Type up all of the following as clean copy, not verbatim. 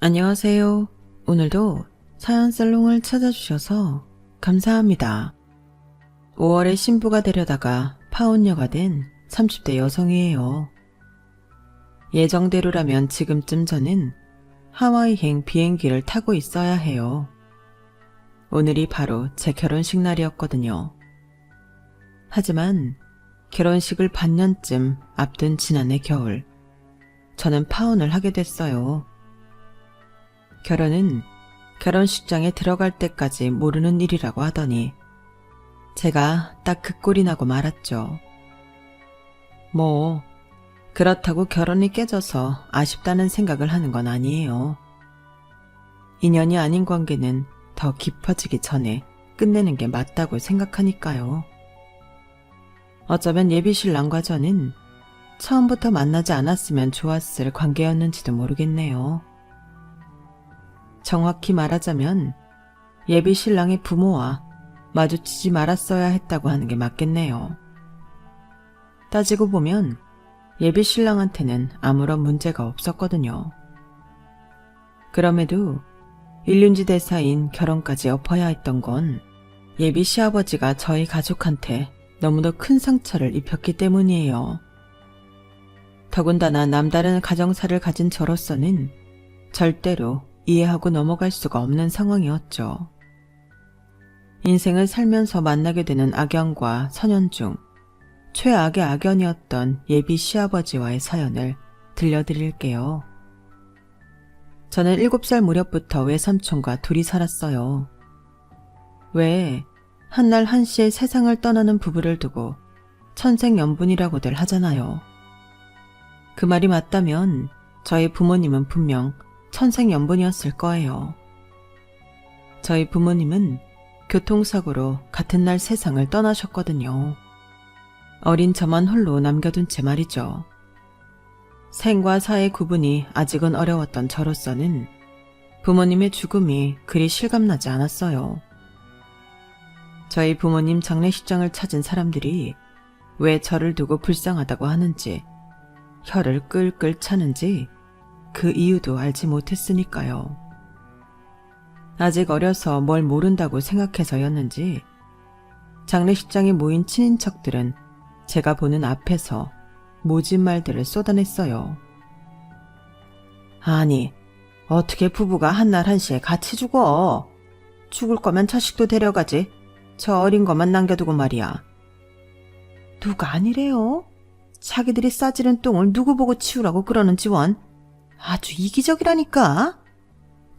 안녕하세요. 오늘도 사연살롱을 찾아주셔서 감사합니다. 5월에 신부가 되려다가 파혼녀가 된 30대 여성이에요. 예정대로라면 지금쯤 저는 하와이행 비행기를 타고 있어야 해요. 오늘이 바로 제 결혼식 날이었거든요. 하지만 결혼식을 반년쯤 앞둔 지난해 겨울, 저는 파혼을 하게 됐어요. 결혼은 결혼식장에 들어갈 때까지 모르는 일이라고 하더니 제가 딱 그 꼴이 나고 말았죠. 그렇다고 결혼이 깨져서 아쉽다는 생각을 하는 건 아니에요. 인연이 아닌 관계는 더 깊어지기 전에 끝내는 게 맞다고 생각하니까요. 어쩌면 예비신랑과 저는 처음부터 만나지 않았으면 좋았을 관계였는지도 모르겠네요. 정확히 말하자면 예비신랑의 부모와 마주치지 말았어야 했다고 하는 게 맞겠네요. 따지고 보면 예비신랑한테는 아무런 문제가 없었거든요. 그럼에도 일륜지 대사인 결혼까지 엎어야 했던 건 예비 시아버지가 저희 가족한테 너무도 큰 상처를 입혔기 때문이에요. 더군다나 남다른 가정사를 가진 저로서는 절대로 이해하고 넘어갈 수가 없는 상황이었죠. 인생을 살면서 만나게 되는 악연과 선연 중 최악의 악연이었던 예비 시아버지와의 사연을 들려드릴게요. 저는 7살 무렵부터 외삼촌과 둘이 살았어요. 왜 한날 한시에 세상을 떠나는 부부를 두고 천생연분이라고들 하잖아요. 그 말이 맞다면 저희 부모님은 분명 천생연분이었을 거예요. 저희 부모님은 교통사고로 같은 날 세상을 떠나셨거든요. 어린 저만 홀로 남겨둔 채 말이죠. 생과 사의 구분이 아직은 어려웠던 저로서는 부모님의 죽음이 그리 실감나지 않았어요. 저희 부모님 장례식장을 찾은 사람들이 왜 저를 두고 불쌍하다고 하는지, 혀를 끌끌 차는지 그 이유도 알지 못했으니까요. 아직 어려서 뭘 모른다고 생각해서였는지 장례식장에 모인 친인척들은 제가 보는 앞에서 모진 말들을 쏟아냈어요. 아니, 어떻게 부부가 한날 한시에 같이 죽어? 죽을 거면 자식도 데려가지. 저 어린 것만 남겨두고 말이야. 누가 아니래요? 자기들이 싸지른 똥을 누구 보고 치우라고 그러는지 원. 아주 이기적이라니까.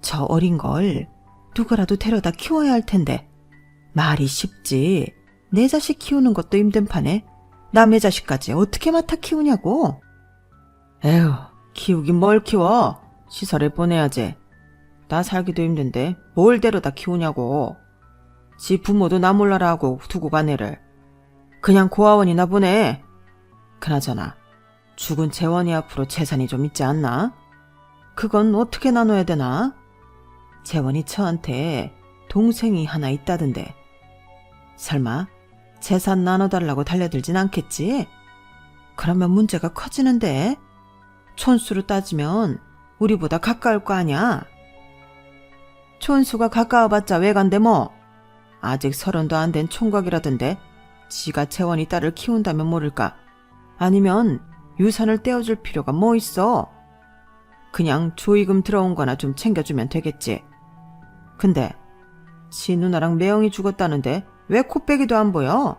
저 어린 걸 누구라도 데려다 키워야 할 텐데. 말이 쉽지. 내 자식 키우는 것도 힘든 판에 남의 자식까지 어떻게 맡아 키우냐고. 에휴, 키우긴 뭘 키워. 시설에 보내야지. 나 살기도 힘든데 뭘 데려다 키우냐고. 지 부모도 나 몰라라 하고 두고 간 애를. 그냥 고아원이나 보내. 그나저나 죽은 재원이 앞으로 재산이 좀 있지 않나? 그건 어떻게 나눠야 되나? 재원이 저한테 동생이 하나 있다던데. 설마 재산 나눠달라고 달려들진 않겠지? 그러면 문제가 커지는데. 촌수로 따지면 우리보다 가까울 거 아냐? 촌수가 가까워봤자 외간데 뭐. 아직 30도 안 된 총각이라던데 지가 재원이 딸을 키운다면 모를까. 아니면 유산을 떼어줄 필요가 뭐 있어. 그냥 조의금 들어온 거나 좀 챙겨주면 되겠지. 근데 지 누나랑 매형이 죽었다는데 왜 코빼기도 안 보여?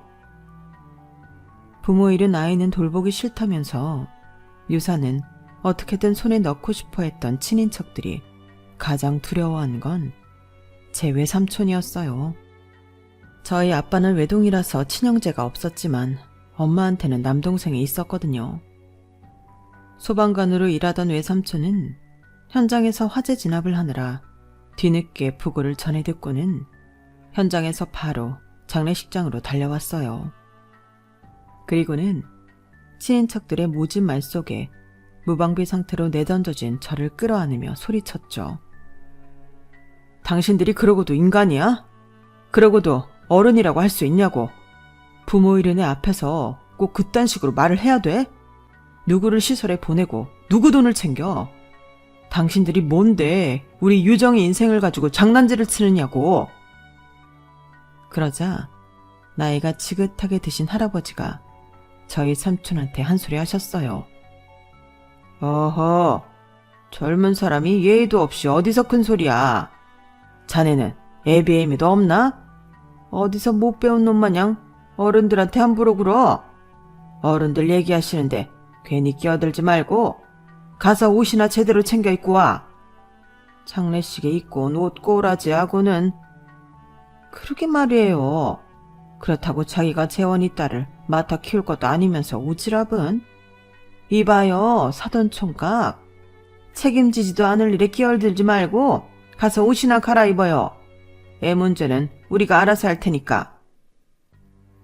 부모 잃은 아이는 돌보기 싫다면서 유산은 어떻게든 손에 넣고 싶어 했던 친인척들이 가장 두려워한 건 제 외삼촌이었어요. 저희 아빠는 외동이라서 친형제가 없었지만 엄마한테는 남동생이 있었거든요. 소방관으로 일하던 외삼촌은 현장에서 화재 진압을 하느라 뒤늦게 부고를 전해 듣고는 현장에서 바로 장례식장으로 달려왔어요. 그리고는 친인척들의 모진 말 속에 무방비 상태로 내던져진 저를 끌어안으며 소리쳤죠. 당신들이 그러고도 인간이야? 그러고도 어른이라고 할 수 있냐고. 부모 잃은 애 앞에서 꼭 그딴 식으로 말을 해야 돼? 누구를 시설에 보내고 누구 돈을 챙겨? 당신들이 뭔데 우리 유정의 인생을 가지고 장난질을 치느냐고. 그러자 나이가 지긋하게 드신 할아버지가 저희 삼촌한테 한 소리 하셨어요. 어허, 젊은 사람이 예의도 없이 어디서 큰 소리야. 자네는 애비애미도 없나? 어디서 못 배운 놈 마냥 어른들한테 함부로 굴어. 어른들 얘기하시는데 괜히 끼어들지 말고 가서 옷이나 제대로 챙겨 입고 와. 장례식에 입고 온 옷 꼬라지하고는. 그러게 말이에요. 그렇다고 자기가 재원이 딸을 맡아 키울 것도 아니면서 우지랖은. 이봐요, 사돈 총각. 책임지지도 않을 일에 끼어들지 말고 가서 옷이나 갈아입어요. 애 문제는 우리가 알아서 할 테니까.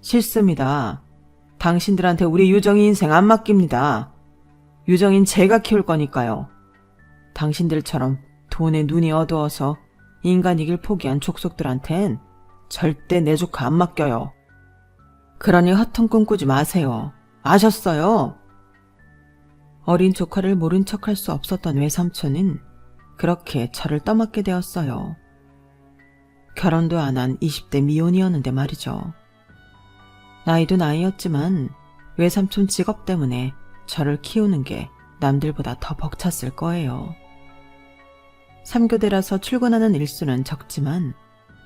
싫습니다. 당신들한테 우리 유정이 인생 안 맡깁니다. 유정인 제가 키울 거니까요. 당신들처럼 돈에 눈이 어두워서 인간이길 포기한 족속들한텐 절대 내 조카 안 맡겨요. 그러니 허튼 꿈꾸지 마세요. 아셨어요? 어린 조카를 모른 척할 수 없었던 외삼촌은 그렇게 저를 떠맡게 되었어요. 결혼도 안 한 20대 미혼이었는데 말이죠. 나이도 나이였지만 외삼촌 직업 때문에 저를 키우는 게 남들보다 더 벅찼을 거예요. 3교대라서 출근하는 일수는 적지만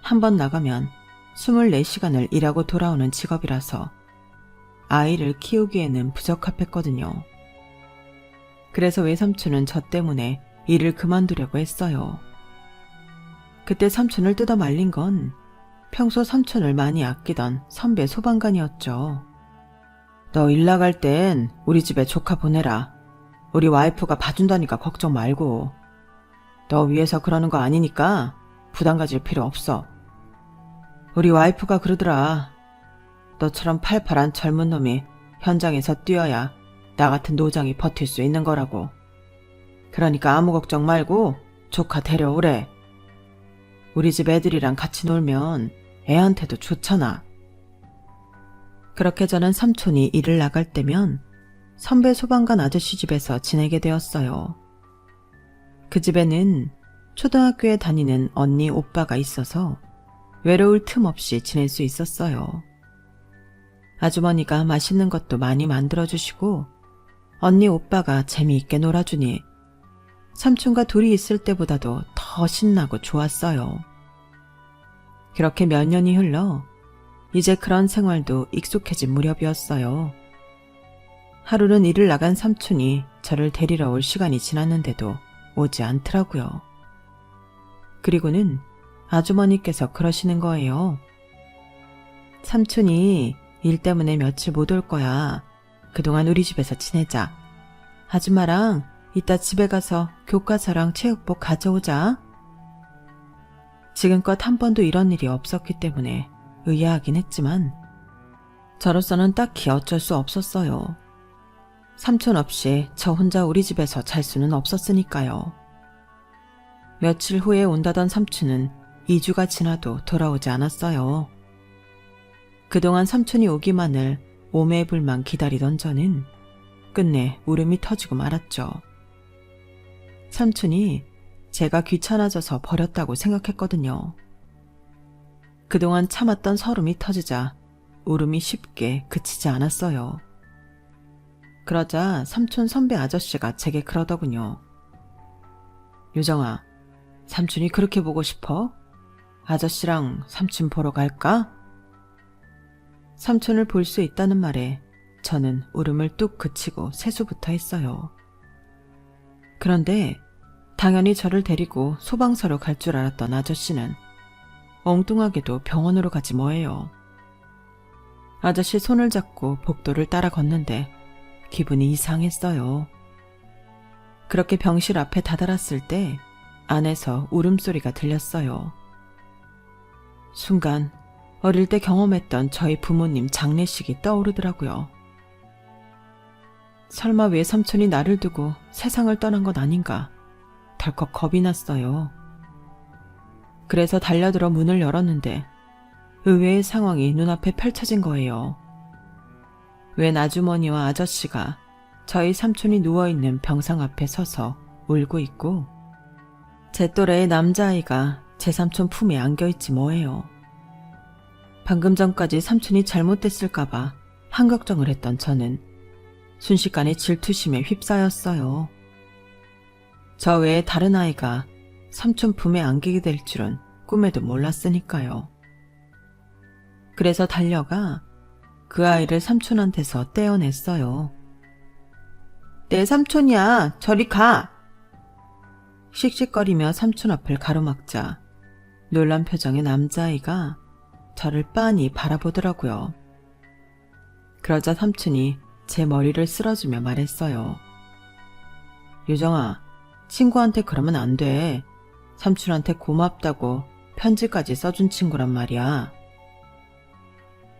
한 번 나가면 24시간을 일하고 돌아오는 직업이라서 아이를 키우기에는 부적합했거든요. 그래서 외삼촌은 저 때문에 일을 그만두려고 했어요. 그때 삼촌을 뜯어 말린 건 평소 삼촌을 많이 아끼던 선배 소방관이었죠. 너 일 나갈 땐 우리 집에 조카 보내라. 우리 와이프가 봐준다니까 걱정 말고. 너 위해서 그러는 거 아니니까 부담 가질 필요 없어. 우리 와이프가 그러더라. 너처럼 팔팔한 젊은 놈이 현장에서 뛰어야 나 같은 노장이 버틸 수 있는 거라고. 그러니까 아무 걱정 말고 조카 데려오래. 우리 집 애들이랑 같이 놀면 애한테도 좋잖아. 그렇게 저는 삼촌이 일을 나갈 때면 선배 소방관 아저씨 집에서 지내게 되었어요. 그 집에는 초등학교에 다니는 언니 오빠가 있어서 외로울 틈 없이 지낼 수 있었어요. 아주머니가 맛있는 것도 많이 만들어주시고 언니 오빠가 재미있게 놀아주니 삼촌과 둘이 있을 때보다도 더 신나고 좋았어요. 그렇게 몇 년이 흘러 이제 그런 생활도 익숙해진 무렵이었어요. 하루는 일을 나간 삼촌이 저를 데리러 올 시간이 지났는데도 오지 않더라고요. 그리고는 아주머니께서 그러시는 거예요. 삼촌이 일 때문에 며칠 못 올 거야. 그동안 우리 집에서 지내자. 아줌마랑 이따 집에 가서 교과서랑 체육복 가져오자. 지금껏 한 번도 이런 일이 없었기 때문에 의아하긴 했지만 저로서는 딱히 어쩔 수 없었어요. 삼촌 없이 저 혼자 우리 집에서 잘 수는 없었으니까요. 며칠 후에 온다던 삼촌은 2주가 지나도 돌아오지 않았어요. 그동안 삼촌이 오기만을 오매불만 기다리던 저는 끝내 울음이 터지고 말았죠. 삼촌이 제가 귀찮아져서 버렸다고 생각했거든요. 그동안 참았던 서름이 터지자 울음이 쉽게 그치지 않았어요. 그러자 삼촌 선배 아저씨가 제게 그러더군요. 유정아, 삼촌이 그렇게 보고 싶어? 아저씨랑 삼촌 보러 갈까? 삼촌을 볼 수 있다는 말에 저는 울음을 뚝 그치고 세수부터 했어요. 그런데 당연히 저를 데리고 소방서로 갈 줄 알았던 아저씨는 엉뚱하게도 병원으로 가지 뭐예요. 아저씨 손을 잡고 복도를 따라 걷는데 기분이 이상했어요. 그렇게 병실 앞에 다다랐을 때 안에서 울음소리가 들렸어요. 순간 어릴 때 경험했던 저희 부모님 장례식이 떠오르더라고요. 설마 외삼촌이 나를 두고 세상을 떠난 건 아닌가 덜컥 겁이 났어요. 그래서 달려들어 문을 열었는데 의외의 상황이 눈앞에 펼쳐진 거예요. 웬 아주머니와 아저씨가 저희 삼촌이 누워있는 병상 앞에 서서 울고 있고 제 또래의 남자아이가 제 삼촌 품에 안겨있지 뭐예요. 방금 전까지 삼촌이 잘못됐을까봐 한걱정을 했던 저는 순식간에 질투심에 휩싸였어요. 저 외에 다른 아이가 삼촌 품에 안기게 될 줄은 꿈에도 몰랐으니까요. 그래서 달려가 그 아이를 삼촌한테서 떼어냈어요. 내 삼촌이야, 저리 가! 씩씩거리며 삼촌 앞을 가로막자 놀란 표정의 남자아이가 저를 빤히 바라보더라고요. 그러자 삼촌이 제 머리를 쓸어주며 말했어요. 유정아, 친구한테 그러면 안 돼. 삼촌한테 고맙다고 편지까지 써준 친구란 말이야.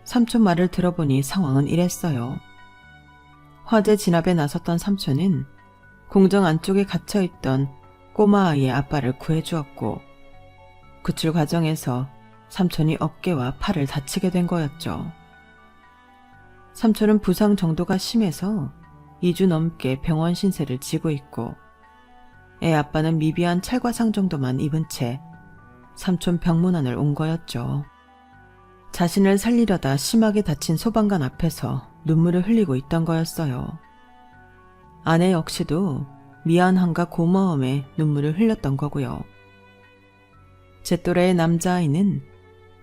삼촌 말을 들어보니 상황은 이랬어요. 화재 진압에 나섰던 삼촌은 공정 안쪽에 갇혀있던 꼬마 아이의 아빠를 구해주었고 구출 과정에서 삼촌이 어깨와 팔을 다치게 된 거였죠. 삼촌은 부상 정도가 심해서 2주 넘게 병원 신세를 지고 있고 애 아빠는 미비한 찰과상 정도만 입은 채 삼촌 병문안을 온 거였죠. 자신을 살리려다 심하게 다친 소방관 앞에서 눈물을 흘리고 있던 거였어요. 아내 역시도 미안함과 고마움에 눈물을 흘렸던 거고요. 제 또래의 남자아이는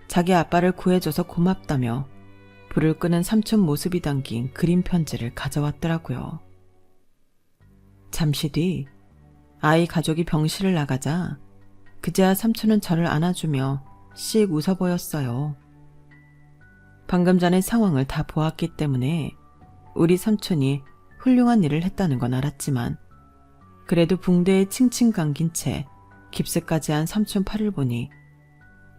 자기 아빠를 구해줘서 고맙다며 불을 끄는 삼촌 모습이 담긴 그림 편지를 가져왔더라고요. 잠시 뒤 아이 가족이 병실을 나가자 그제야 삼촌은 저를 안아주며 씩 웃어 보였어요. 방금 전의 상황을 다 보았기 때문에 우리 삼촌이 훌륭한 일을 했다는 건 알았지만 그래도 붕대에 칭칭 감긴 채 깁스까지 한 삼촌 팔을 보니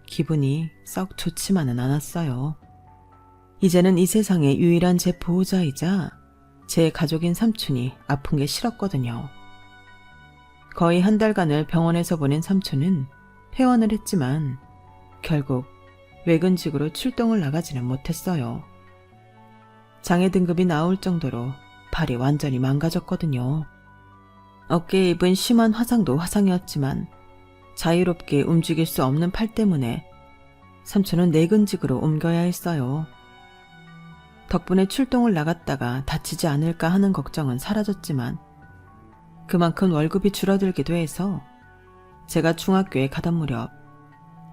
기분이 썩 좋지만은 않았어요. 이제는 이 세상의 유일한 제 보호자이자 제 가족인 삼촌이 아픈 게 싫었거든요. 거의 한 달간을 병원에서 보낸 삼촌은 퇴원을 했지만 결국 외근직으로 출동을 나가지는 못했어요. 장애 등급이 나올 정도로 발이 완전히 망가졌거든요. 어깨에 입은 심한 화상도 화상이었지만 자유롭게 움직일 수 없는 팔 때문에 삼촌은 내근직으로 옮겨야 했어요. 덕분에 출동을 나갔다가 다치지 않을까 하는 걱정은 사라졌지만 그만큼 월급이 줄어들기도 해서 제가 중학교에 가던 무렵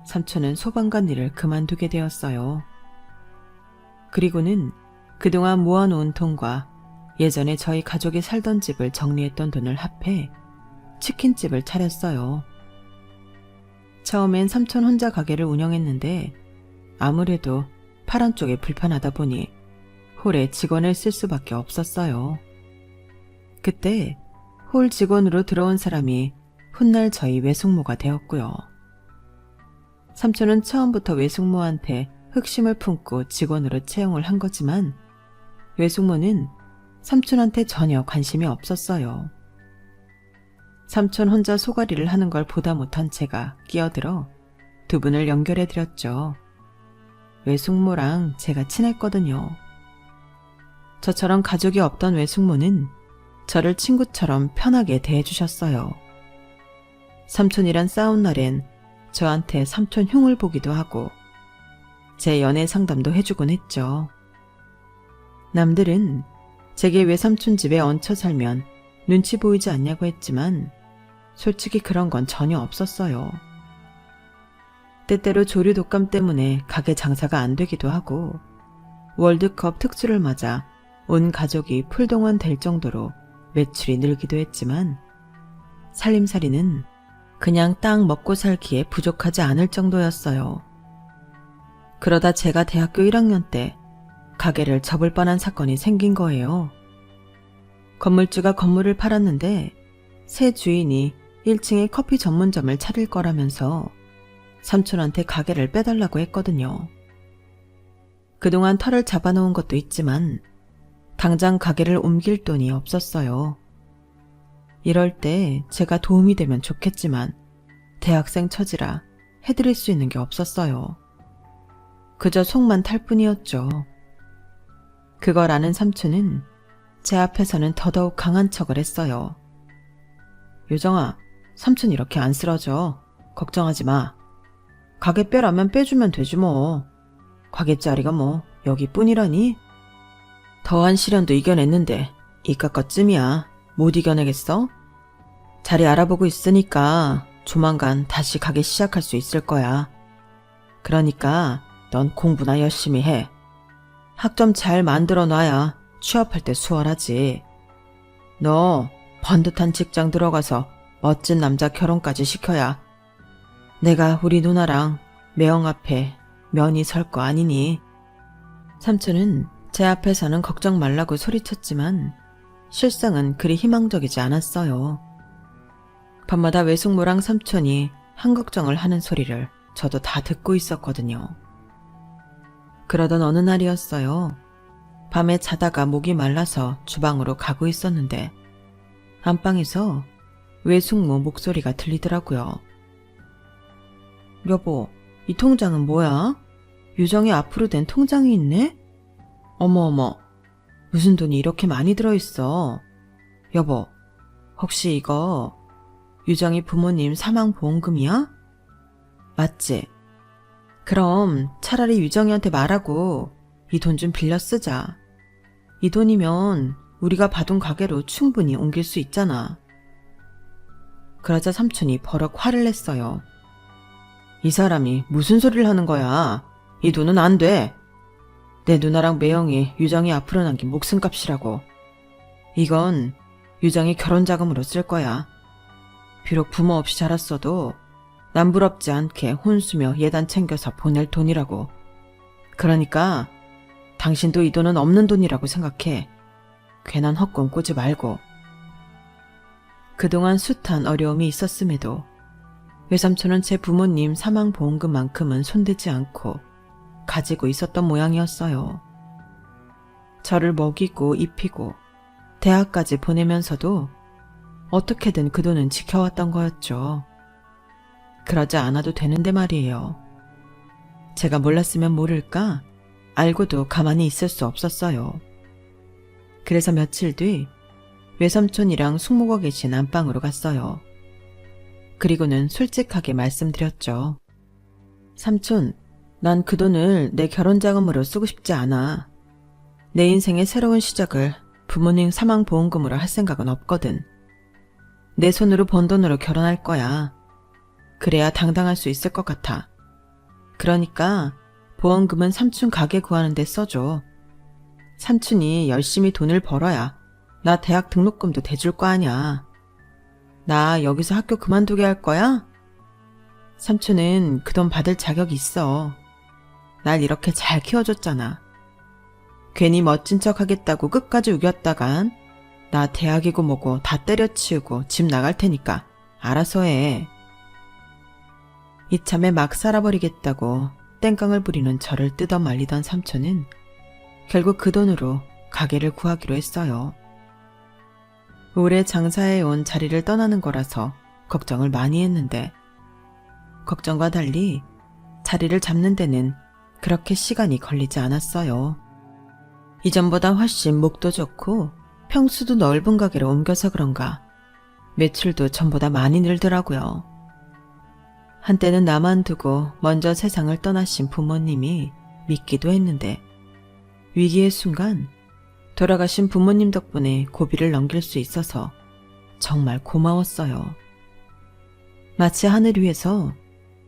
삼촌은 소방관 일을 그만두게 되었어요. 그리고는 그동안 모아놓은 돈과 예전에 저희 가족이 살던 집을 정리했던 돈을 합해 치킨집을 차렸어요. 처음엔 삼촌 혼자 가게를 운영했는데 아무래도 파란 쪽이 불편하다 보니 홀에 직원을 쓸 수밖에 없었어요. 그때 홀 직원으로 들어온 사람이 훗날 저희 외숙모가 되었고요. 삼촌은 처음부터 외숙모한테 흑심을 품고 직원으로 채용을 한 거지만 외숙모는 삼촌한테 전혀 관심이 없었어요. 삼촌 혼자 소가리를 하는 걸 보다 못한 제가 끼어들어 두 분을 연결해드렸죠. 외숙모랑 제가 친했거든요. 저처럼 가족이 없던 외숙모는 저를 친구처럼 편하게 대해주셨어요. 삼촌이란 싸운 날엔 저한테 삼촌 흉을 보기도 하고 제 연애 상담도 해주곤 했죠. 남들은 제게 외삼촌 집에 얹혀 살면 눈치 보이지 않냐고 했지만 솔직히 그런 건 전혀 없었어요. 때때로 조류 독감 때문에 가게 장사가 안 되기도 하고 월드컵 특수를 맞아 온 가족이 풀동원 될 정도로 매출이 늘기도 했지만 살림살이는 그냥 딱 먹고 살기에 부족하지 않을 정도였어요. 그러다 제가 대학교 1학년 때 가게를 접을 뻔한 사건이 생긴 거예요. 건물주가 건물을 팔았는데 새 주인이 1층에 커피 전문점을 차릴 거라면서 삼촌한테 가게를 빼달라고 했거든요. 그동안 털을 잡아놓은 것도 있지만 당장 가게를 옮길 돈이 없었어요. 이럴 때 제가 도움이 되면 좋겠지만 대학생 처지라 해드릴 수 있는 게 없었어요. 그저 속만 탈 뿐이었죠. 그걸 아는 삼촌은 제 앞에서는 더더욱 강한 척을 했어요. 유정아, 삼촌 이렇게 안 쓰러져. 걱정하지 마. 가게빼라면 빼주면 되지 뭐. 가게짜리가 뭐 여기뿐이라니. 더한 시련도 이겨냈는데 이깟 것쯤이야 못 이겨내겠어? 자리 알아보고 있으니까 조만간 다시 가게 시작할 수 있을 거야. 그러니까 넌 공부나 열심히 해. 학점 잘 만들어 놔야 취업할 때 수월하지. 너 번듯한 직장 들어가서 멋진 남자 결혼까지 시켜야 내가 우리 누나랑 매형 앞에 면이 설 거 아니니. 삼촌은 제 앞에서는 걱정 말라고 소리쳤지만 실상은 그리 희망적이지 않았어요. 밤마다 외숙모랑 삼촌이 한걱정을 하는 소리를 저도 다 듣고 있었거든요. 그러던 어느 날이었어요. 밤에 자다가 목이 말라서 주방으로 가고 있었는데 안방에서 외숙모 목소리가 들리더라고요. 여보, 이 통장은 뭐야? 유정이 앞으로 된 통장이 있네? 어머어머, 무슨 돈이 이렇게 많이 들어있어? 여보, 혹시 이거 유정이 부모님 사망보험금이야? 맞지? 그럼 차라리 유정이한테 말하고 이 돈 좀 빌려 쓰자. 이 돈이면 우리가 봐둔 가게로 충분히 옮길 수 있잖아. 그러자 삼촌이 버럭 화를 냈어요. 이 사람이 무슨 소리를 하는 거야? 이 돈은 안 돼. 내 누나랑 매형이 유정이 앞으로 남긴 목숨값이라고. 이건 유정이 결혼자금으로 쓸 거야. 비록 부모 없이 자랐어도 남부럽지 않게 혼수며 예단 챙겨서 보낼 돈이라고. 그러니까 당신도 이 돈은 없는 돈이라고 생각해. 괜한 헛꿈 꾸지 말고. 그동안 숱한 어려움이 있었음에도 외삼촌은 제 부모님 사망보험금만큼은 손대지 않고 가지고 있었던 모양이었어요. 저를 먹이고 입히고 대학까지 보내면서도 어떻게든 그 돈은 지켜왔던 거였죠. 그러지 않아도 되는데 말이에요. 제가 몰랐으면 모를까 알고도 가만히 있을 수 없었어요. 그래서 며칠 뒤 외삼촌이랑 숙모가 계신 안방으로 갔어요. 그리고는 솔직하게 말씀드렸죠. 삼촌, 난 그 돈을 내 결혼자금으로 쓰고 싶지 않아. 내 인생의 새로운 시작을 부모님 사망보험금으로 할 생각은 없거든. 내 손으로 번 돈으로 결혼할 거야. 그래야 당당할 수 있을 것 같아. 그러니까 보험금은 삼촌 가게 구하는 데 써줘. 삼촌이 열심히 돈을 벌어야 나 대학 등록금도 대줄 거 아냐. 나 여기서 학교 그만두게 할 거야? 삼촌은 그 돈 받을 자격이 있어. 날 이렇게 잘 키워줬잖아. 괜히 멋진 척 하겠다고 끝까지 우겼다간 나 대학이고 뭐고 다 때려치우고 집 나갈 테니까 알아서 해. 이참에 막 살아버리겠다고 땡깡을 부리는 저를 뜯어 말리던 삼촌은 결국 그 돈으로 가게를 구하기로 했어요. 오래 장사해온 자리를 떠나는 거라서 걱정을 많이 했는데 걱정과 달리 자리를 잡는 데는 그렇게 시간이 걸리지 않았어요. 이전보다 훨씬 목도 좋고 평수도 넓은 가게로 옮겨서 그런가 매출도 전보다 많이 늘더라고요. 한때는 나만 두고 먼저 세상을 떠나신 부모님이 믿기도 했는데 위기의 순간 돌아가신 부모님 덕분에 고비를 넘길 수 있어서 정말 고마웠어요. 마치 하늘 위에서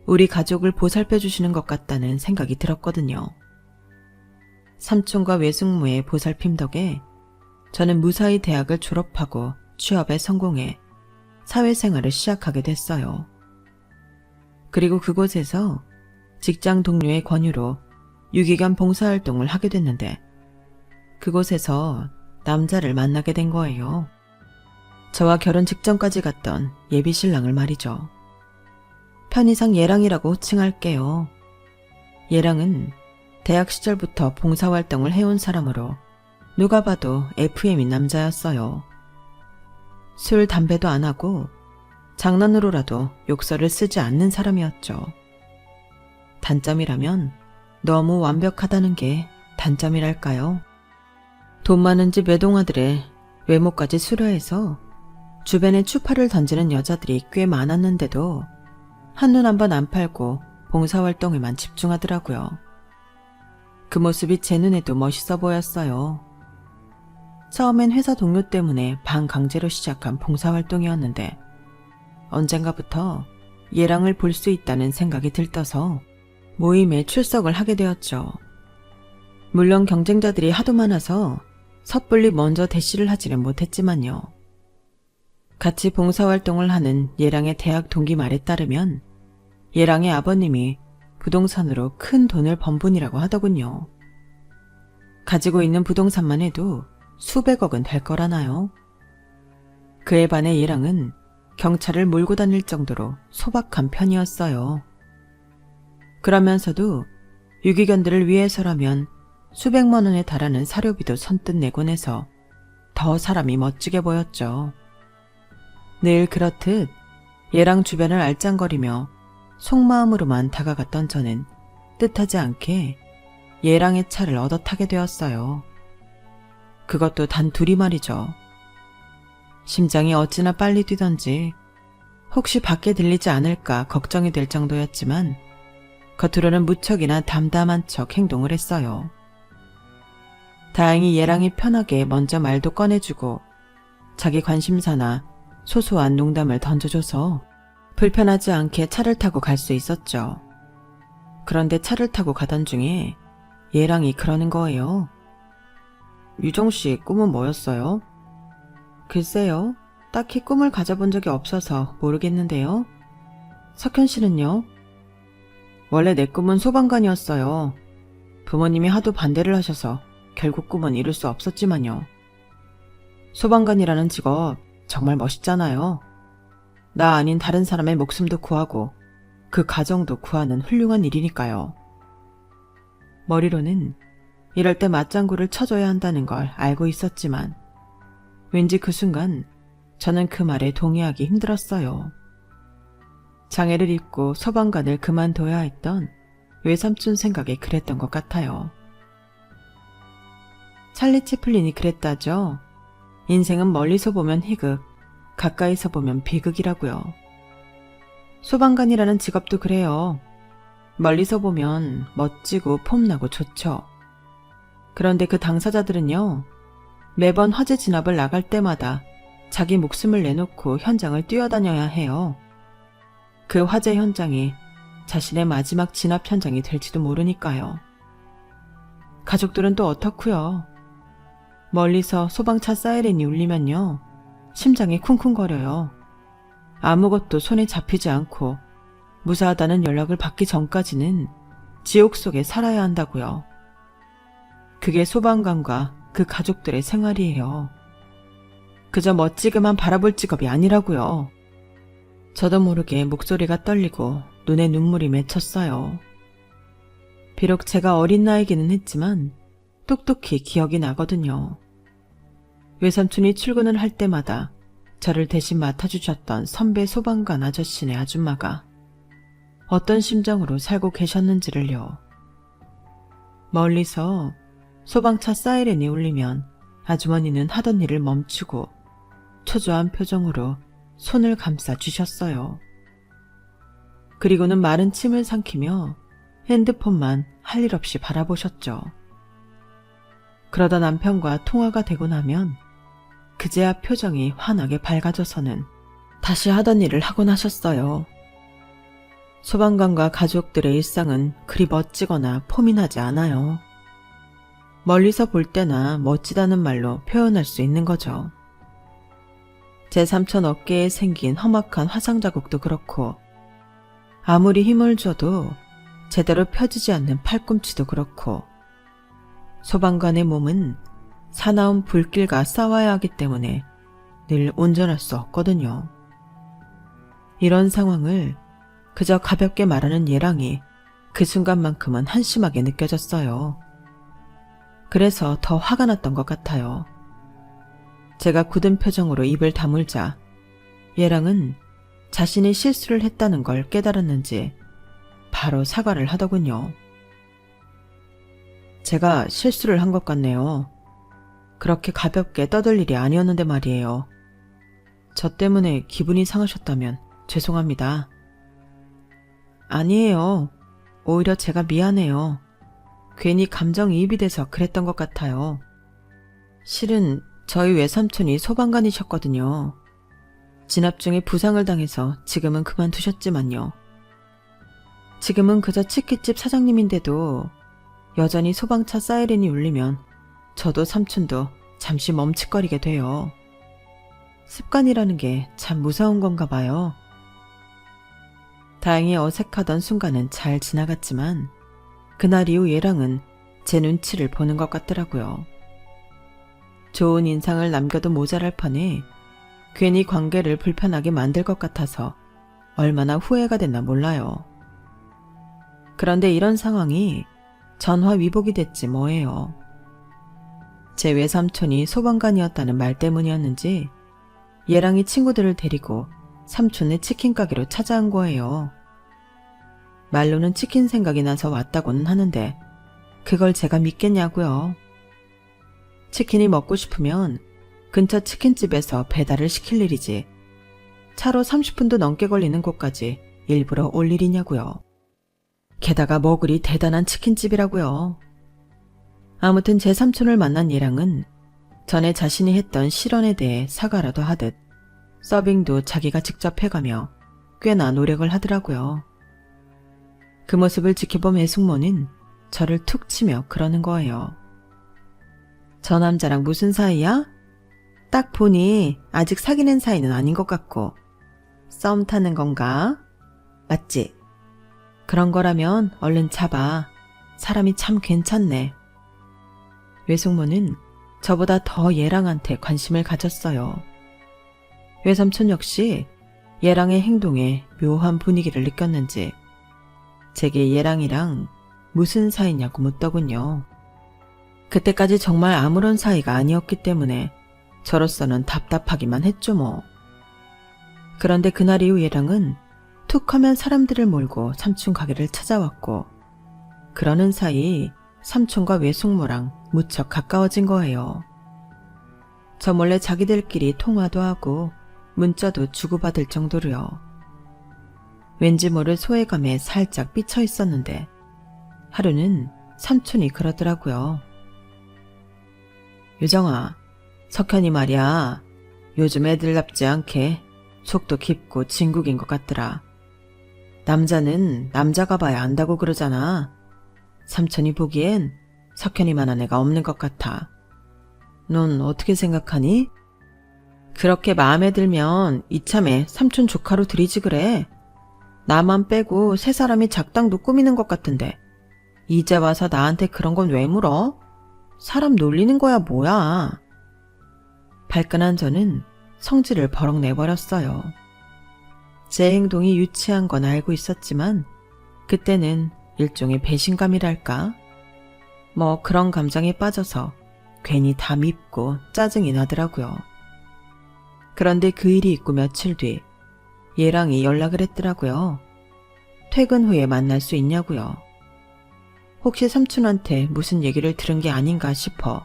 우리 가족을 보살펴 주시는 것 같다는 생각이 들었거든요. 삼촌과 외숙모의 보살핌 덕에 저는 무사히 대학을 졸업하고 취업에 성공해 사회생활을 시작하게 됐어요. 그리고 그곳에서 직장 동료의 권유로 유기견 봉사활동을 하게 됐는데 그곳에서 남자를 만나게 된 거예요. 저와 결혼 직전까지 갔던 예비신랑을 말이죠. 편의상 예랑이라고 호칭할게요. 예랑은 대학 시절부터 봉사활동을 해온 사람으로 누가 봐도 FM인 남자였어요. 술, 담배도 안 하고 장난으로라도 욕설을 쓰지 않는 사람이었죠. 단점이라면 너무 완벽하다는 게 단점이랄까요. 돈 많은 집 외동아들의 외모까지 수려해서 주변에 추파를 던지는 여자들이 꽤 많았는데도 한눈 한번 안 팔고 봉사활동에만 집중하더라고요. 그 모습이 제 눈에도 멋있어 보였어요. 처음엔 회사 동료 때문에 반강제로 시작한 봉사활동이었는데 언젠가부터 얘랑을 볼 수 있다는 생각이 들떠서 모임에 출석을 하게 되었죠. 물론 경쟁자들이 하도 많아서 섣불리 먼저 대시를 하지는 못했지만요. 같이 봉사활동을 하는 얘랑의 대학 동기 말에 따르면 얘랑의 아버님이 부동산으로 큰 돈을 번 분이라고 하더군요. 가지고 있는 부동산만 해도 수백억은 될 거라나요? 그에 반해 얘랑은 경찰을 몰고 다닐 정도로 소박한 편이었어요. 그러면서도 유기견들을 위해서라면 수백만 원에 달하는 사료비도 선뜻 내곤 해서 더 사람이 멋지게 보였죠. 늘 그렇듯 얘랑 주변을 알짱거리며 속마음으로만 다가갔던 저는 뜻하지 않게 얘랑의 차를 얻어 타게 되었어요. 그것도 단 둘이 말이죠. 심장이 어찌나 빨리 뛰던지 혹시 밖에 들리지 않을까 걱정이 될 정도였지만 겉으로는 무척이나 담담한 척 행동을 했어요. 다행히 얘랑이 편하게 먼저 말도 꺼내주고 자기 관심사나 소소한 농담을 던져줘서 불편하지 않게 차를 타고 갈 수 있었죠. 그런데 차를 타고 가던 중에 얘랑이 그러는 거예요. 유정씨 꿈은 뭐였어요? 글쎄요, 딱히 꿈을 가져본 적이 없어서 모르겠는데요. 석현씨는요? 원래 내 꿈은 소방관이었어요. 부모님이 하도 반대를 하셔서 결국 꿈은 이룰 수 없었지만요. 소방관이라는 직업 정말 멋있잖아요. 나 아닌 다른 사람의 목숨도 구하고 그 가정도 구하는 훌륭한 일이니까요. 머리로는 이럴 때 맞장구를 쳐줘야 한다는 걸 알고 있었지만 왠지 그 순간 저는 그 말에 동의하기 힘들었어요. 장애를 입고 소방관을 그만둬야 했던 외삼촌 생각에 그랬던 것 같아요. 찰리 채플린이 그랬다죠. 인생은 멀리서 보면 희극, 가까이서 보면 비극이라고요. 소방관이라는 직업도 그래요. 멀리서 보면 멋지고 폼나고 좋죠. 그런데 그 당사자들은요, 매번 화재 진압을 나갈 때마다 자기 목숨을 내놓고 현장을 뛰어다녀야 해요. 그 화재 현장이 자신의 마지막 진압 현장이 될지도 모르니까요. 가족들은 또 어떻고요? 멀리서 소방차 사이렌이 울리면요, 심장이 쿵쿵거려요. 아무것도 손에 잡히지 않고 무사하다는 연락을 받기 전까지는 지옥 속에 살아야 한다고요. 그게 소방관과 그 가족들의 생활이에요. 그저 멋지게만 바라볼 직업이 아니라고요. 저도 모르게 목소리가 떨리고 눈에 눈물이 맺혔어요. 비록 제가 어린 나이기는 했지만 똑똑히 기억이 나거든요. 외삼촌이 출근을 할 때마다 저를 대신 맡아주셨던 선배 소방관 아저씨네 아줌마가 어떤 심정으로 살고 계셨는지를요. 멀리서 소방차 사이렌이 울리면 아주머니는 하던 일을 멈추고 초조한 표정으로 손을 감싸 주셨어요. 그리고는 마른 침을 삼키며 핸드폰만 할 일 없이 바라보셨죠. 그러다 남편과 통화가 되고 나면 그제야 표정이 환하게 밝아져서는 다시 하던 일을 하곤 하셨어요. 소방관과 가족들의 일상은 그리 멋지거나 폼이 나지 않아요. 멀리서 볼 때나 멋지다는 말로 표현할 수 있는 거죠. 제 삼촌 어깨에 생긴 험악한 화상 자국도 그렇고 아무리 힘을 줘도 제대로 펴지지 않는 팔꿈치도 그렇고 소방관의 몸은 사나운 불길과 싸워야 하기 때문에 늘 온전할 수 없거든요. 이런 상황을 그저 가볍게 말하는 얘랑이 그 순간만큼은 한심하게 느껴졌어요. 그래서 더 화가 났던 것 같아요. 제가 굳은 표정으로 입을 다물자 얘랑은 자신이 실수를 했다는 걸 깨달았는지 바로 사과를 하더군요. 제가 실수를 한 것 같네요. 그렇게 가볍게 떠들 일이 아니었는데 말이에요. 저 때문에 기분이 상하셨다면 죄송합니다. 아니에요. 오히려 제가 미안해요. 괜히 감정이입이 돼서 그랬던 것 같아요. 실은 저희 외삼촌이 소방관이셨거든요. 진압 중에 부상을 당해서 지금은 그만두셨지만요. 지금은 그저 치킨집 사장님인데도 여전히 소방차 사이렌이 울리면 저도 삼촌도 잠시 멈칫거리게 돼요. 습관이라는 게 참 무서운 건가 봐요. 다행히 어색하던 순간은 잘 지나갔지만 그날 이후 얘랑은 제 눈치를 보는 것 같더라고요. 좋은 인상을 남겨도 모자랄 판에 괜히 관계를 불편하게 만들 것 같아서 얼마나 후회가 됐나 몰라요. 그런데 이런 상황이 전화위복이 됐지 뭐예요. 제 외삼촌이 소방관이었다는 말 때문이었는지 얘랑이 친구들을 데리고 삼촌의 치킨 가게로 찾아온 거예요. 말로는 치킨 생각이 나서 왔다고는 하는데 그걸 제가 믿겠냐고요. 치킨이 먹고 싶으면 근처 치킨집에서 배달을 시킬 일이지 차로 30분도 넘게 걸리는 곳까지 일부러 올 일이냐고요. 게다가 뭐 그리 대단한 치킨집이라고요. 아무튼 제 삼촌을 만난 얘랑은 전에 자신이 했던 실언에 대해 사과라도 하듯 서빙도 자기가 직접 해가며 꽤나 노력을 하더라고요. 그 모습을 지켜본 애숙모는 저를 툭 치며 그러는 거예요. 저 남자랑 무슨 사이야? 딱 보니 아직 사귀는 사이는 아닌 것 같고 썸 타는 건가? 맞지? 그런 거라면 얼른 잡아. 사람이 참 괜찮네. 외숙모는 저보다 더 얘랑한테 관심을 가졌어요. 외삼촌 역시 얘랑의 행동에 묘한 분위기를 느꼈는지 제게 얘랑이랑 무슨 사이냐고 묻더군요. 그때까지 정말 아무런 사이가 아니었기 때문에 저로서는 답답하기만 했죠 뭐. 그런데 그날 이후 얘랑은 툭 하면 사람들을 몰고 삼촌 가게를 찾아왔고 그러는 사이 삼촌과 외숙모랑 무척 가까워진 거예요. 저 몰래 자기들끼리 통화도 하고 문자도 주고받을 정도로요. 왠지 모를 소외감에 살짝 삐쳐 있었는데 하루는 삼촌이 그러더라고요. 유정아, 석현이 말이야. 요즘 애들답지 않게 속도 깊고 진국인 것 같더라. 남자는 남자가 봐야 안다고 그러잖아. 삼촌이 보기엔 석현이만한 애가 없는 것 같아. 넌 어떻게 생각하니? 그렇게 마음에 들면 이참에 삼촌 조카로 들이지 그래. 나만 빼고 세 사람이 작당도 꾸미는 것 같은데 이제 와서 나한테 그런 건 왜 물어? 사람 놀리는 거야 뭐야. 발끈한 저는 성질을 버럭 내버렸어요. 제 행동이 유치한 건 알고 있었지만 그때는 일종의 배신감이랄까? 뭐 그런 감정에 빠져서 괜히 다 밉고 짜증이 나더라고요. 그런데 그 일이 있고 며칠 뒤 얘랑이 연락을 했더라고요. 퇴근 후에 만날 수 있냐고요. 혹시 삼촌한테 무슨 얘기를 들은 게 아닌가 싶어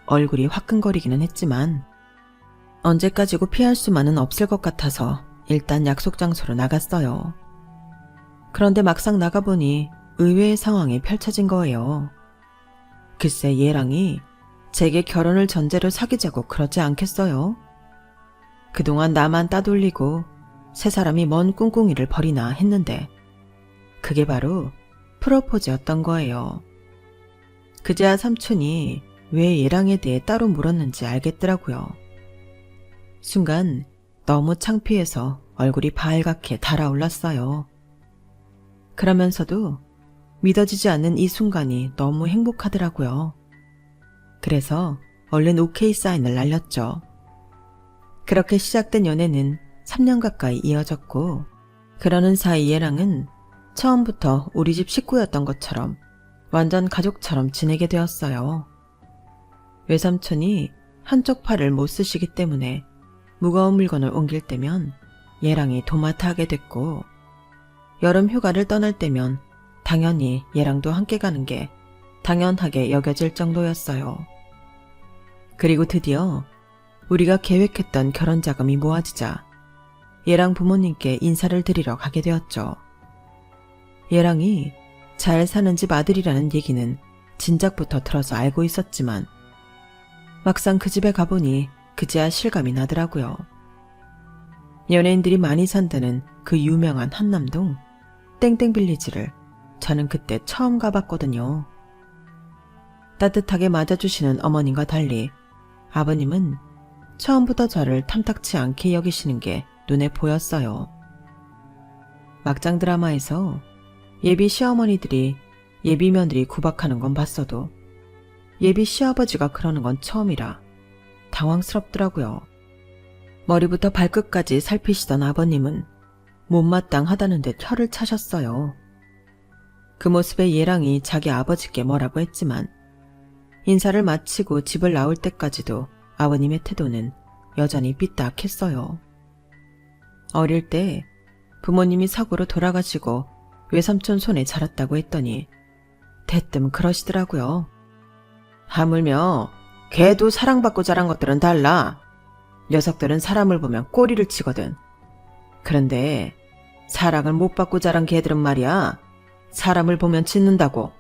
얼굴이 화끈거리기는 했지만 언제까지고 피할 수만은 없을 것 같아서 일단 약속 장소로 나갔어요. 그런데 막상 나가보니 의외의 상황이 펼쳐진 거예요. 글쎄 얘랑이 제게 결혼을 전제로 사귀자고 그러지 않겠어요? 그동안 나만 따돌리고 세 사람이 뭔 꿍꿍이를 벌이나 했는데 그게 바로 프로포즈였던 거예요. 그제야 삼촌이 왜 얘랑에 대해 따로 물었는지 알겠더라고요. 순간 너무 창피해서 얼굴이 발갛게 달아올랐어요. 그러면서도 믿어지지 않는 이 순간이 너무 행복하더라고요. 그래서 얼른 오케이 사인을 날렸죠. 그렇게 시작된 연애는 3년 가까이 이어졌고 그러는 사이 얘랑은 처음부터 우리 집 식구였던 것처럼 완전 가족처럼 지내게 되었어요. 외삼촌이 한쪽 팔을 못 쓰시기 때문에 무거운 물건을 옮길 때면 얘랑이 도맡아 하게 됐고 여름 휴가를 떠날 때면 당연히 얘랑도 함께 가는 게 당연하게 여겨질 정도였어요. 그리고 드디어 우리가 계획했던 결혼 자금이 모아지자 얘랑 부모님께 인사를 드리러 가게 되었죠. 얘랑이 잘 사는 집 아들이라는 얘기는 진작부터 들어서 알고 있었지만 막상 그 집에 가보니 그제야 실감이 나더라고요. 연예인들이 많이 산다는 그 유명한 한남동 땡땡빌리지를 저는 그때 처음 가봤거든요. 따뜻하게 맞아주시는 어머님과 달리 아버님은 처음부터 저를 탐탁치 않게 여기시는 게 눈에 보였어요. 막장 드라마에서 예비 시어머니들이 예비 며느리 구박하는 건 봤어도 예비 시아버지가 그러는 건 처음이라 당황스럽더라고요. 머리부터 발끝까지 살피시던 아버님은 못마땅하다는 듯 혀를 차셨어요. 그 모습에 예랑이 자기 아버지께 뭐라고 했지만 인사를 마치고 집을 나올 때까지도 아버님의 태도는 여전히 삐딱했어요. 어릴 때 부모님이 사고로 돌아가시고 외삼촌 손에 자랐다고 했더니 대뜸 그러시더라고요. 하물며 걔도 사랑받고 자란 것들은 달라. 녀석들은 사람을 보면 꼬리를 치거든. 그런데 사랑을 못 받고 자란 걔들은 말이야. 사람을 보면 짖는다고.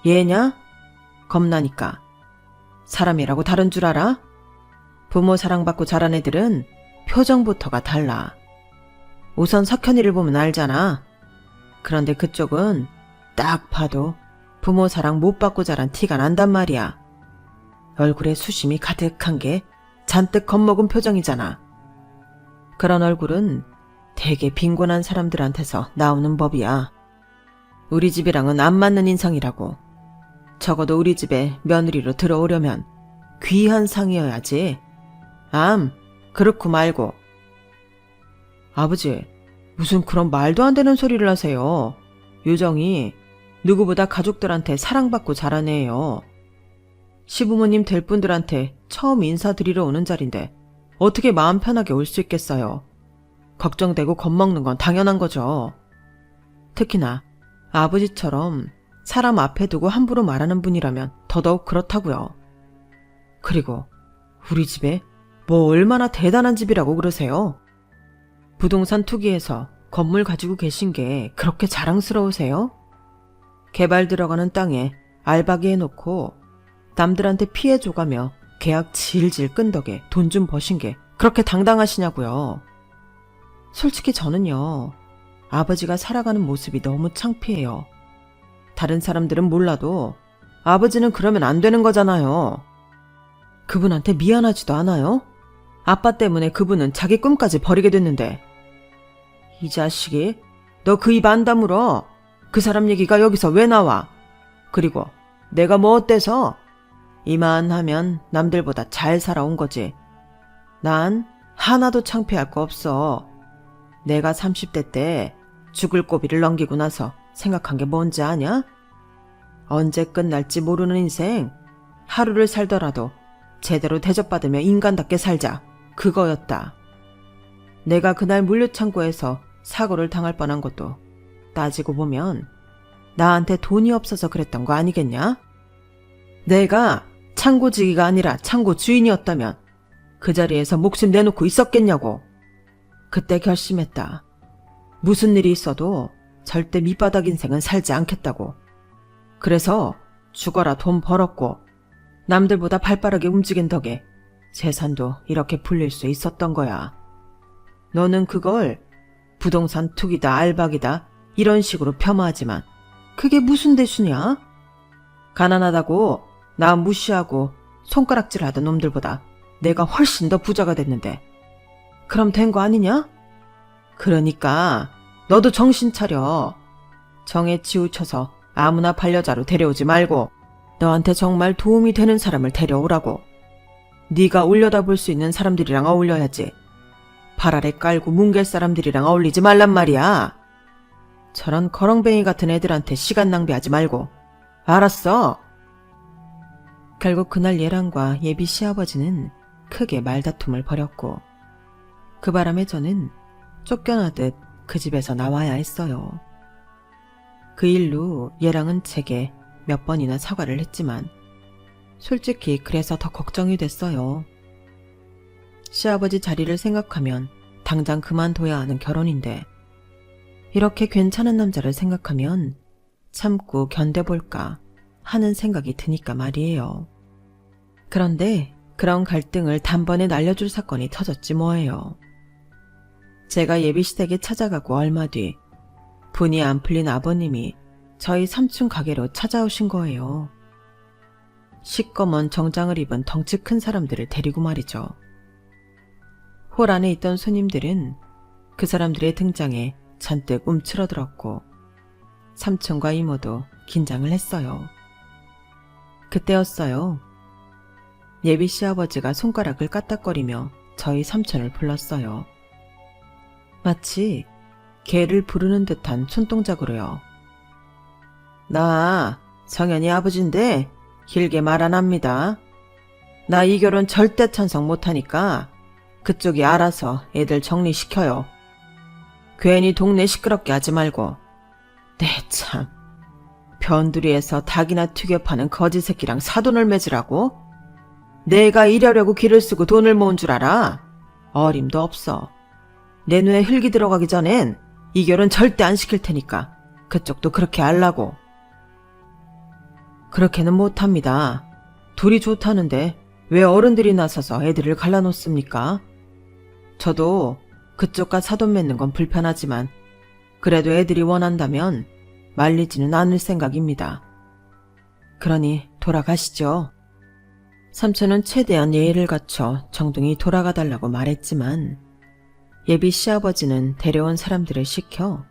얘냐? 겁나니까. 사람이라고 다른 줄 알아? 부모 사랑받고 자란 애들은 표정부터가 달라. 우선 석현이를 보면 알잖아. 그런데 그쪽은 딱 봐도 부모 사랑 못 받고 자란 티가 난단 말이야. 얼굴에 수심이 가득한 게 잔뜩 겁먹은 표정이잖아. 그런 얼굴은 되게 빈곤한 사람들한테서 나오는 법이야. 우리 집이랑은 안 맞는 인상이라고. 적어도 우리 집에 며느리로 들어오려면 귀한 상이어야지. 그렇고 말고. 아버지, 무슨 그런 말도 안 되는 소리를 하세요. 요정이 누구보다 가족들한테 사랑받고 자란 애예요. 시부모님 될 분들한테 처음 인사드리러 오는 자리인데 어떻게 마음 편하게 올 수 있겠어요. 걱정되고 겁먹는 건 당연한 거죠. 특히나 아버지처럼 사람 앞에 두고 함부로 말하는 분이라면 더더욱 그렇다고요. 그리고 우리 집에 뭐 얼마나 대단한 집이라고 그러세요? 부동산 투기해서 건물 가지고 계신 게 그렇게 자랑스러우세요? 개발 들어가는 땅에 알바기 해놓고 남들한테 피해 줘가며 계약 질질 끈 덕에 돈 좀 버신 게 그렇게 당당하시냐고요. 솔직히 저는요, 아버지가 살아가는 모습이 너무 창피해요. 다른 사람들은 몰라도 아버지는 그러면 안 되는 거잖아요. 그분한테 미안하지도 않아요? 아빠 때문에 그분은 자기 꿈까지 버리게 됐는데. 이 자식이, 너 그 입 안 다물어. 그 사람 얘기가 여기서 왜 나와? 그리고 내가 뭐 어때서? 이만하면 남들보다 잘 살아온 거지. 난 하나도 창피할 거 없어. 내가 30대 때 죽을 고비를 넘기고 나서 생각한 게 뭔지 아냐? 언제 끝날지 모르는 인생, 하루를 살더라도 제대로 대접받으며 인간답게 살자. 그거였다. 내가 그날 물류창고에서 사고를 당할 뻔한 것도 따지고 보면 나한테 돈이 없어서 그랬던 거 아니겠냐? 내가 창고지기가 아니라 창고 주인이었다면 그 자리에서 목숨 내놓고 있었겠냐고. 그때 결심했다. 무슨 일이 있어도 절대 밑바닥 인생은 살지 않겠다고. 그래서 죽어라 돈 벌었고 남들보다 발빠르게 움직인 덕에 재산도 이렇게 불릴 수 있었던 거야. 너는 그걸 부동산 투기다 알박이다 이런 식으로 폄하하지만 그게 무슨 대수냐? 가난하다고 나 무시하고 손가락질 하던 놈들보다 내가 훨씬 더 부자가 됐는데 그럼 된 거 아니냐? 그러니까 너도 정신 차려. 정에 치우쳐서 아무나 반려자로 데려오지 말고 너한테 정말 도움이 되는 사람을 데려오라고. 네가 올려다볼 수 있는 사람들이랑 어울려야지. 발 아래 깔고 뭉갤 사람들이랑 어울리지 말란 말이야. 저런 거렁뱅이 같은 애들한테 시간 낭비하지 말고. 알았어? 결국 그날 예랑과 예비 시아버지는 크게 말다툼을 벌였고 그 바람에 저는 쫓겨나듯 그 집에서 나와야 했어요. 그 일로 예랑은 제게 몇 번이나 사과를 했지만 솔직히 그래서 더 걱정이 됐어요. 시아버지 자리를 생각하면 당장 그만둬야 하는 결혼인데 이렇게 괜찮은 남자를 생각하면 참고 견뎌볼까 하는 생각이 드니까 말이에요. 그런데 그런 갈등을 단번에 날려줄 사건이 터졌지 뭐예요. 제가 예비시댁에 찾아가고 얼마 뒤 분이 안 풀린 아버님이 저희 삼촌 가게로 찾아오신 거예요. 시꺼먼 정장을 입은 덩치 큰 사람들을 데리고 말이죠. 홀 안에 있던 손님들은 그 사람들의 등장에 잔뜩 움츠러들었고 삼촌과 이모도 긴장을 했어요. 그때였어요. 예비 시아버지가 손가락을 까딱거리며 저희 삼촌을 불렀어요. 마치 개를 부르는 듯한 손동작으로요. 나 성현이 아버지인데 길게 말 안 합니다. 나 이 결혼 절대 찬성 못하니까 그쪽이 알아서 애들 정리시켜요. 괜히 동네 시끄럽게 하지 말고. 네 참, 변두리에서 닭이나 튀겨 파는 거지 새끼랑 사돈을 맺으라고? 내가 이러려고 길을 쓰고 돈을 모은 줄 알아? 어림도 없어. 내 눈에 흙이 들어가기 전엔 이 결혼 절대 안 시킬 테니까 그쪽도 그렇게 알라고. 그렇게는 못합니다. 둘이 좋다는데 왜 어른들이 나서서 애들을 갈라놓습니까? 저도 그쪽과 사돈 맺는 건 불편하지만 그래도 애들이 원한다면 말리지는 않을 생각입니다. 그러니 돌아가시죠. 삼촌은 최대한 예의를 갖춰 정중히 돌아가달라고 말했지만 예비 시아버지는 데려온 사람들을 시켜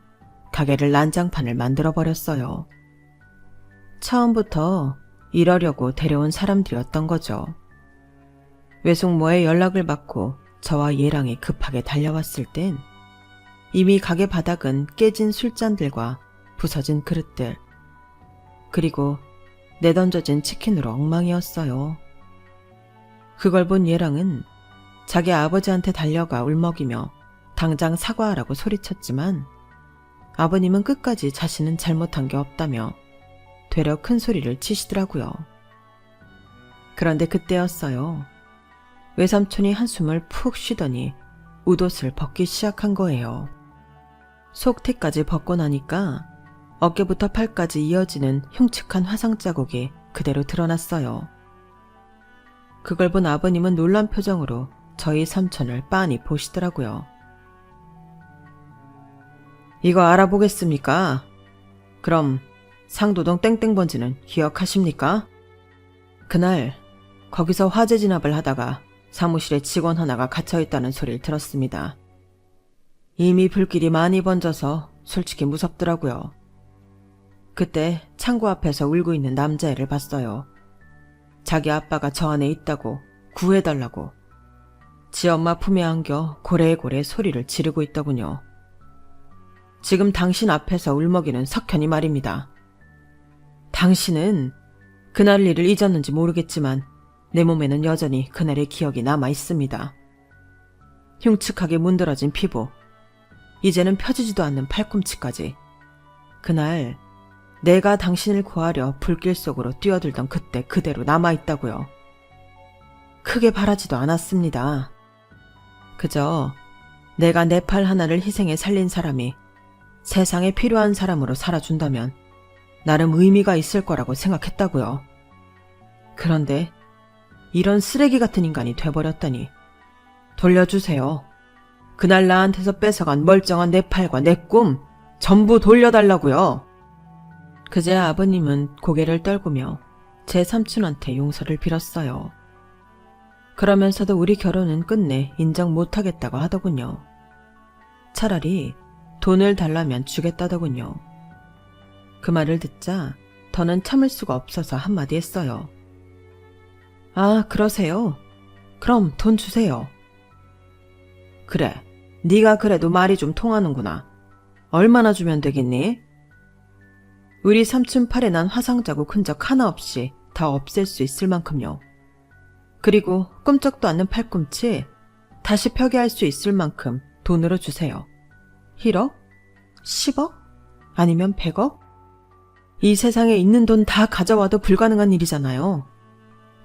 가게를 난장판을 만들어버렸어요. 처음부터 이러려고 데려온 사람들이었던 거죠. 외숙모의 연락을 받고 저와 예랑이 급하게 달려왔을 땐 이미 가게 바닥은 깨진 술잔들과 부서진 그릇들, 그리고 내던져진 치킨으로 엉망이었어요. 그걸 본 예랑은 자기 아버지한테 달려가 울먹이며 당장 사과하라고 소리쳤지만 아버님은 끝까지 자신은 잘못한 게 없다며 되려 큰 소리를 치시더라고요. 그런데 그때였어요. 외삼촌이 한숨을 푹 쉬더니 웃옷을 벗기 시작한 거예요. 속티까지 벗고 나니까 어깨부터 팔까지 이어지는 흉측한 화상 자국이 그대로 드러났어요. 그걸 본 아버님은 놀란 표정으로 저희 삼촌을 빤히 보시더라고요. 이거 알아보겠습니까? 그럼 상도동 땡땡번지는 기억하십니까? 그날 거기서 화재 진압을 하다가 사무실에 직원 하나가 갇혀있다는 소리를 들었습니다. 이미 불길이 많이 번져서 솔직히 무섭더라고요. 그때 창고 앞에서 울고 있는 남자애를 봤어요. 자기 아빠가 저 안에 있다고 구해달라고. 지 엄마 품에 안겨 고래고래 소리를 지르고 있더군요. 지금 당신 앞에서 울먹이는 석현이 말입니다. 당신은 그날 일을 잊었는지 모르겠지만 내 몸에는 여전히 그날의 기억이 남아 있습니다. 흉측하게 문드러진 피부, 이제는 펴지지도 않는 팔꿈치까지. 그날 내가 당신을 구하려 불길 속으로 뛰어들던 그때 그대로 남아있다고요. 크게 바라지도 않았습니다. 그저 내가 내 팔 하나를 희생해 살린 사람이 세상에 필요한 사람으로 살아준다면 나름 의미가 있을 거라고 생각했다고요. 그런데 이런 쓰레기 같은 인간이 돼버렸다니. 돌려주세요. 그날 나한테서 뺏어간 멀쩡한 내 팔과 내 꿈 전부 돌려달라고요. 그제 아버님은 고개를 떨구며 제 삼촌한테 용서를 빌었어요. 그러면서도 우리 결혼은 끝내 인정 못하겠다고 하더군요. 차라리 돈을 달라면 주겠다더군요. 그 말을 듣자 더는 참을 수가 없어서 한마디 했어요. 아, 그러세요? 그럼 돈 주세요. 그래, 네가 그래도 말이 좀 통하는구나. 얼마나 주면 되겠니? 우리 삼촌 팔에 난 화상 자국 흔적 하나 없이 다 없앨 수 있을 만큼요. 그리고 꿈쩍도 않는 팔꿈치 다시 펴게 할 수 있을 만큼 돈으로 주세요. 1억? 10억? 아니면 100억? 이 세상에 있는 돈 다 가져와도 불가능한 일이잖아요.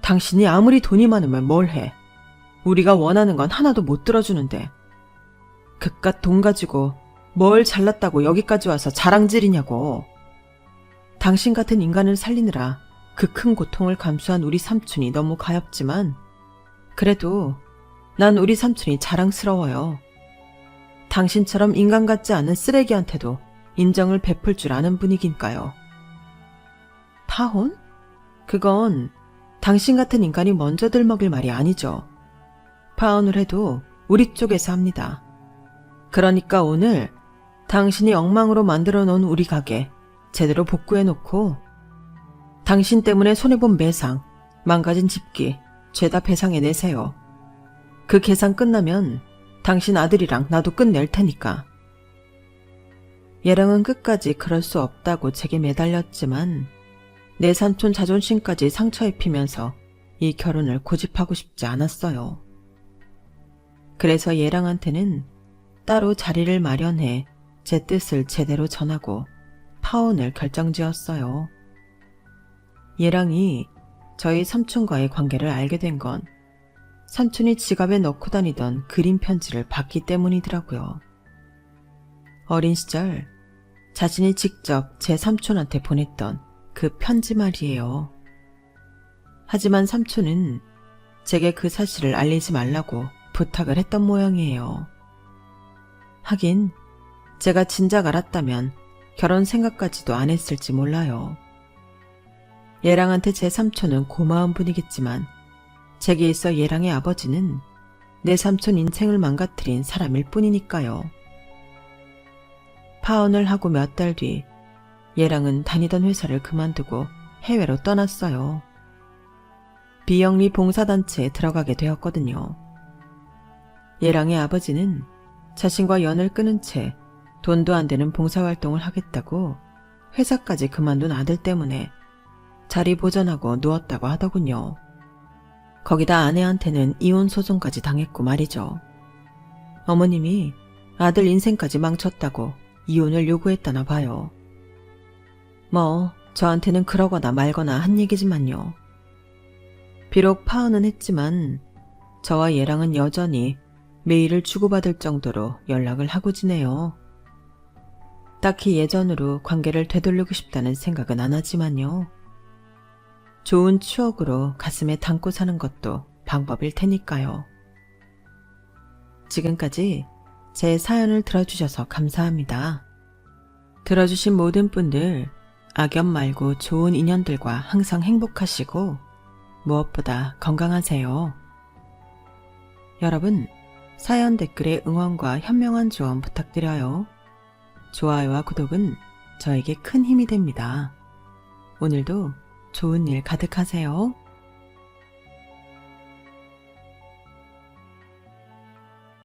당신이 아무리 돈이 많으면 뭘 해? 우리가 원하는 건 하나도 못 들어주는데. 그깟 돈 가지고 뭘 잘났다고 여기까지 와서 자랑질이냐고. 당신 같은 인간을 살리느라 그 큰 고통을 감수한 우리 삼촌이 너무 가엾지만 그래도 난 우리 삼촌이 자랑스러워요. 당신처럼 인간 같지 않은 쓰레기한테도 인정을 베풀 줄 아는 분이긴까요. 파혼? 그건 당신 같은 인간이 먼저 들먹일 말이 아니죠. 파혼을 해도 우리 쪽에서 합니다. 그러니까 오늘 당신이 엉망으로 만들어 놓은 우리 가게 제대로 복구해 놓고 당신 때문에 손해본 매상, 망가진 집기 죄다 배상해 내세요. 그 계산 끝나면 당신 아들이랑 나도 끝낼 테니까. 예랑은 끝까지 그럴 수 없다고 제게 매달렸지만 내 삼촌 자존심까지 상처 입히면서 이 결혼을 고집하고 싶지 않았어요. 그래서 예랑한테는 따로 자리를 마련해 제 뜻을 제대로 전하고 파혼을 결정지었어요. 예랑이 저희 삼촌과의 관계를 알게 된 건 삼촌이 지갑에 넣고 다니던 그림 편지를 봤기 때문이더라고요. 어린 시절 자신이 직접 제 삼촌한테 보냈던 그 편지 말이에요. 하지만 삼촌은 제게 그 사실을 알리지 말라고 부탁을 했던 모양이에요. 하긴 제가 진작 알았다면 결혼 생각까지도 안 했을지 몰라요. 예랑한테 제 삼촌은 고마운 분이겠지만 제게 있어 예랑의 아버지는 내 삼촌 인생을 망가뜨린 사람일 뿐이니까요. 파혼을 하고 몇 달 뒤 예랑은 다니던 회사를 그만두고 해외로 떠났어요. 비영리 봉사단체에 들어가게 되었거든요. 예랑의 아버지는 자신과 연을 끊은 채 돈도 안 되는 봉사활동을 하겠다고 회사까지 그만둔 아들 때문에 자리 보전하고 누웠다고 하더군요. 거기다 아내한테는 이혼 소송까지 당했고 말이죠. 어머님이 아들 인생까지 망쳤다고 이혼을 요구했다나 봐요. 뭐 저한테는 그러거나 말거나 한 얘기지만요. 비록 파혼은 했지만 저와 얘랑은 여전히 메일을 주고받을 정도로 연락을 하고 지내요. 딱히 예전으로 관계를 되돌리고 싶다는 생각은 안 하지만요. 좋은 추억으로 가슴에 담고 사는 것도 방법일 테니까요. 지금까지 제 사연을 들어주셔서 감사합니다. 들어주신 모든 분들 악연 말고 좋은 인연들과 항상 행복하시고 무엇보다 건강하세요. 여러분, 사연 댓글에 응원과 현명한 조언 부탁드려요. 좋아요와 구독은 저에게 큰 힘이 됩니다. 오늘도 좋은 일 가득하세요.